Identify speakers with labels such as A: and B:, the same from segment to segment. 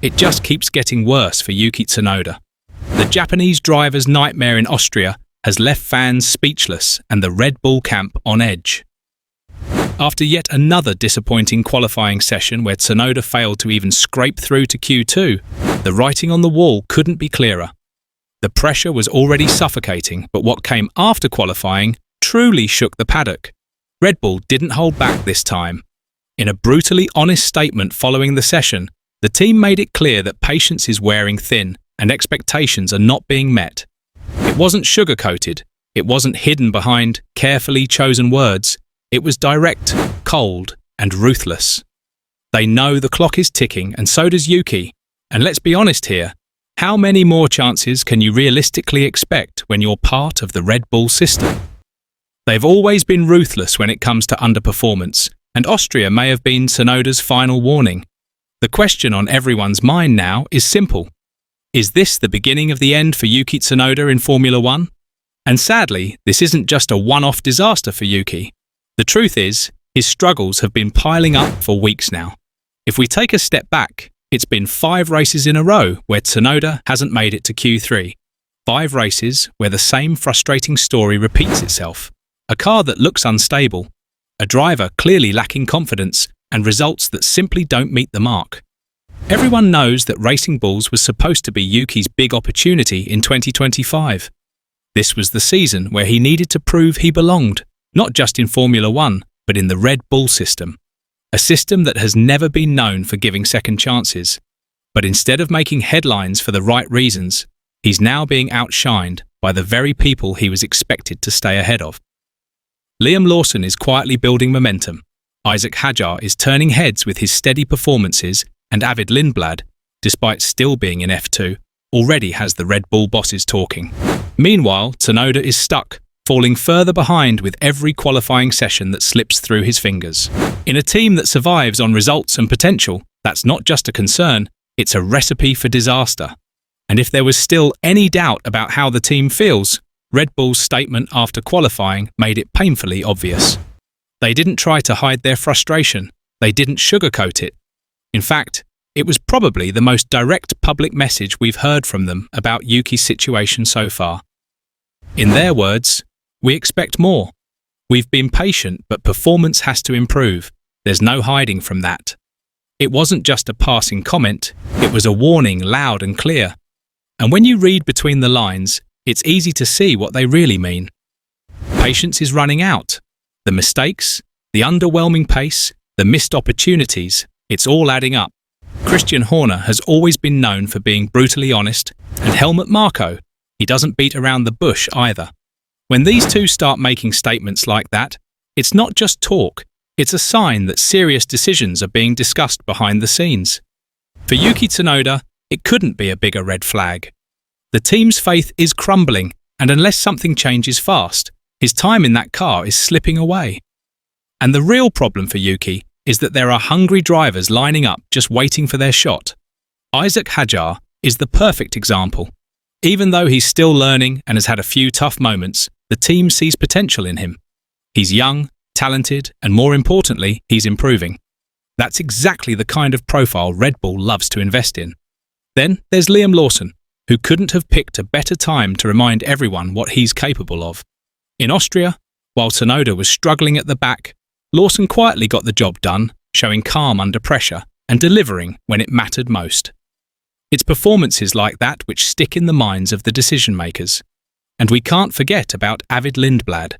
A: It just keeps getting worse for Yuki Tsunoda. The Japanese driver's nightmare in Austria has left fans speechless and the Red Bull camp on edge. After yet another disappointing qualifying session where Tsunoda failed to even scrape through to Q2, the writing on the wall couldn't be clearer. The pressure was already suffocating, but what came after qualifying truly shook the paddock. Red Bull didn't hold back this time. In a brutally honest statement following the session, the team made it clear that patience is wearing thin and expectations are not being met. It wasn't sugar-coated, it wasn't hidden behind carefully chosen words, it was direct, cold, and ruthless. They know the clock is ticking, and so does Yuki. And let's be honest here, how many more chances can you realistically expect when you're part of the Red Bull system? They've always been ruthless when it comes to underperformance, and Austria may have been Tsunoda's final warning. The question on everyone's mind now is simple. Is this the beginning of the end for Yuki Tsunoda in Formula One? And sadly, this isn't just a one-off disaster for Yuki. The truth is, his struggles have been piling up for weeks now. If we take a step back, it's been 5 races in a row where Tsunoda hasn't made it to Q3. 5 races where the same frustrating story repeats itself. A car that looks unstable, a driver clearly lacking confidence, and results that simply don't meet the mark. Everyone knows that Racing Bulls was supposed to be Yuki's big opportunity in 2025. This was the season where he needed to prove he belonged, not just in Formula One, but in the Red Bull system. A system that has never been known for giving second chances. But instead of making headlines for the right reasons, he's now being outshined by the very people he was expected to stay ahead of. Liam Lawson is quietly building momentum. Isaac Hajar is turning heads with his steady performances, and Avid Lindblad, despite still being in F2, already has the Red Bull bosses talking. Meanwhile, Tsunoda is stuck, falling further behind with every qualifying session that slips through his fingers. In a team that survives on results and potential, that's not just a concern, it's a recipe for disaster. And if there was still any doubt about how the team feels, Red Bull's statement after qualifying made it painfully obvious. They didn't try to hide their frustration, they didn't sugarcoat it. In fact, it was probably the most direct public message we've heard from them about Yuki's situation so far. In their words, "We expect more. We've been patient, but performance has to improve. There's no hiding from that." It wasn't just a passing comment, it was a warning loud and clear. And when you read between the lines, it's easy to see what they really mean. Patience is running out. The mistakes, the underwhelming pace, the missed opportunities, it's all adding up. Christian Horner has always been known for being brutally honest, and Helmut Marko, he doesn't beat around the bush either. When these two start making statements like that, it's not just talk, it's a sign that serious decisions are being discussed behind the scenes. For Yuki Tsunoda, it couldn't be a bigger red flag. The team's faith is crumbling, and unless something changes fast, his time in that car is slipping away. And the real problem for Yuki is that there are hungry drivers lining up just waiting for their shot. Isaac Hajar is the perfect example. Even though he's still learning and has had a few tough moments, the team sees potential in him. He's young, talented, and more importantly, he's improving. That's exactly the kind of profile Red Bull loves to invest in. Then there's Liam Lawson, who couldn't have picked a better time to remind everyone what he's capable of. In Austria, while Tsunoda was struggling at the back, Lawson quietly got the job done, showing calm under pressure and delivering when it mattered most. It's performances like that which stick in the minds of the decision-makers. And we can't forget about Avid Lindblad.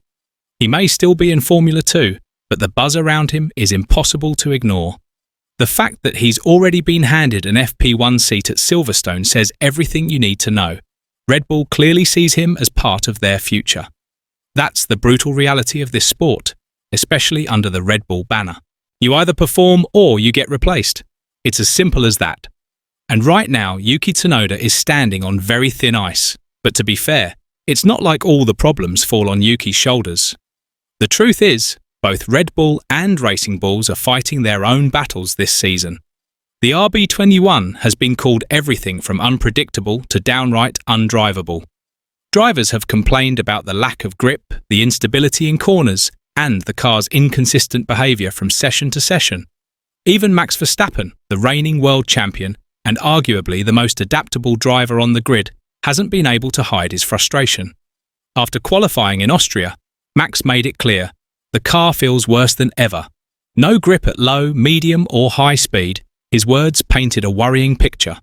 A: He may still be in Formula 2, but the buzz around him is impossible to ignore. The fact that he's already been handed an FP1 seat at Silverstone says everything you need to know. Red Bull clearly sees him as part of their future. That's the brutal reality of this sport, especially under the Red Bull banner. You either perform or you get replaced. It's as simple as that. And right now, Yuki Tsunoda is standing on very thin ice. But to be fair, it's not like all the problems fall on Yuki's shoulders. The truth is, both Red Bull and Racing Bulls are fighting their own battles this season. The RB21 has been called everything from unpredictable to downright undrivable. Drivers have complained about the lack of grip, the instability in corners, and the car's inconsistent behaviour from session to session. Even Max Verstappen, the reigning world champion, and arguably the most adaptable driver on the grid, hasn't been able to hide his frustration. After qualifying in Austria, Max made it clear, the car feels worse than ever. No grip at low, medium or high speed, his words painted a worrying picture.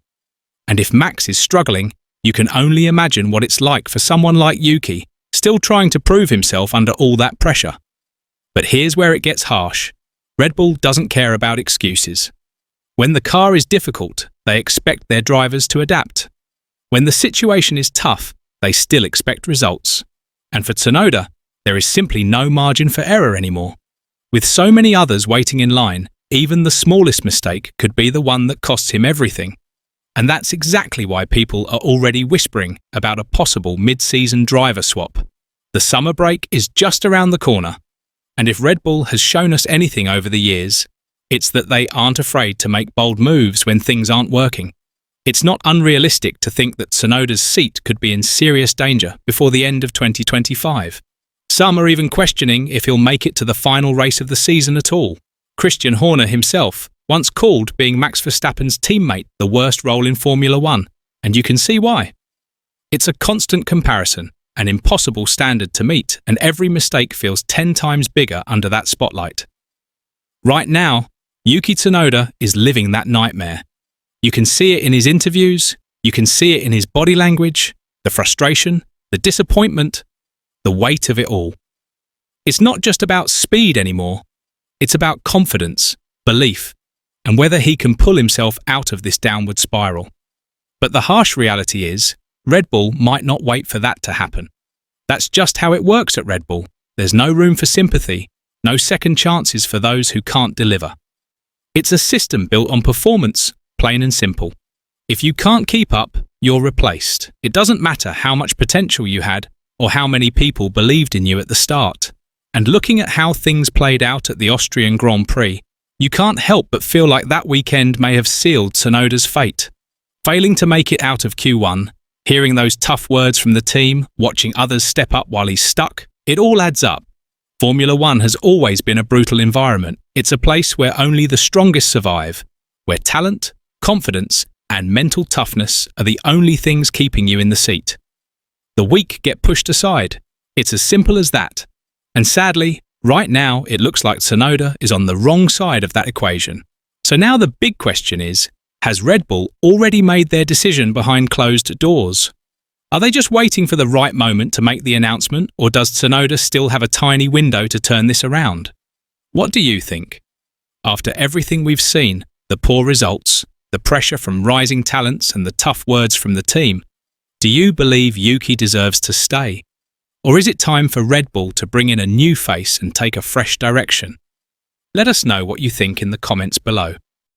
A: And if Max is struggling, you can only imagine what it's like for someone like Yuki, still trying to prove himself under all that pressure. But here's where it gets harsh. Red Bull doesn't care about excuses. When the car is difficult, they expect their drivers to adapt. When the situation is tough, they still expect results. And for Tsunoda, there is simply no margin for error anymore. With so many others waiting in line, even the smallest mistake could be the one that costs him everything. And that's exactly why people are already whispering about a possible mid-season driver swap. The summer break is just around the corner. And if Red Bull has shown us anything over the years, it's that they aren't afraid to make bold moves when things aren't working. It's not unrealistic to think that Tsunoda's seat could be in serious danger before the end of 2025. Some are even questioning if he'll make it to the final race of the season at all. Christian Horner himself once called being Max Verstappen's teammate the worst role in Formula One, and you can see why. It's a constant comparison, an impossible standard to meet, and every mistake feels 10 times bigger under that spotlight. Right now, Yuki Tsunoda is living that nightmare. You can see it in his interviews, you can see it in his body language, the frustration, the disappointment, the weight of it all. It's not just about speed anymore, it's about confidence, belief, and whether he can pull himself out of this downward spiral. But the harsh reality is, Red Bull might not wait for that to happen. That's just how it works at Red Bull. There's no room for sympathy, no second chances for those who can't deliver. It's a system built on performance, plain and simple. If you can't keep up, you're replaced. It doesn't matter how much potential you had or how many people believed in you at the start. And looking at how things played out at the Austrian Grand Prix, you can't help but feel like that weekend may have sealed Tsunoda's fate. Failing to make it out of Q1, hearing those tough words from the team, watching others step up while he's stuck, it all adds up. Formula One has always been a brutal environment. It's a place where only the strongest survive, where talent, confidence, and mental toughness are the only things keeping you in the seat. The weak get pushed aside. It's as simple as that. And sadly, right now it looks like Tsunoda is on the wrong side of that equation. So now the big question is, has Red Bull already made their decision behind closed doors? Are they just waiting for the right moment to make the announcement, or does Tsunoda still have a tiny window to turn this around? What do you think? After everything we've seen, the poor results, the pressure from rising talents and the tough words from the team, do you believe Yuki deserves to stay? Or is it time for Red Bull to bring in a new face and take a fresh direction? Let us know what you think in the comments below.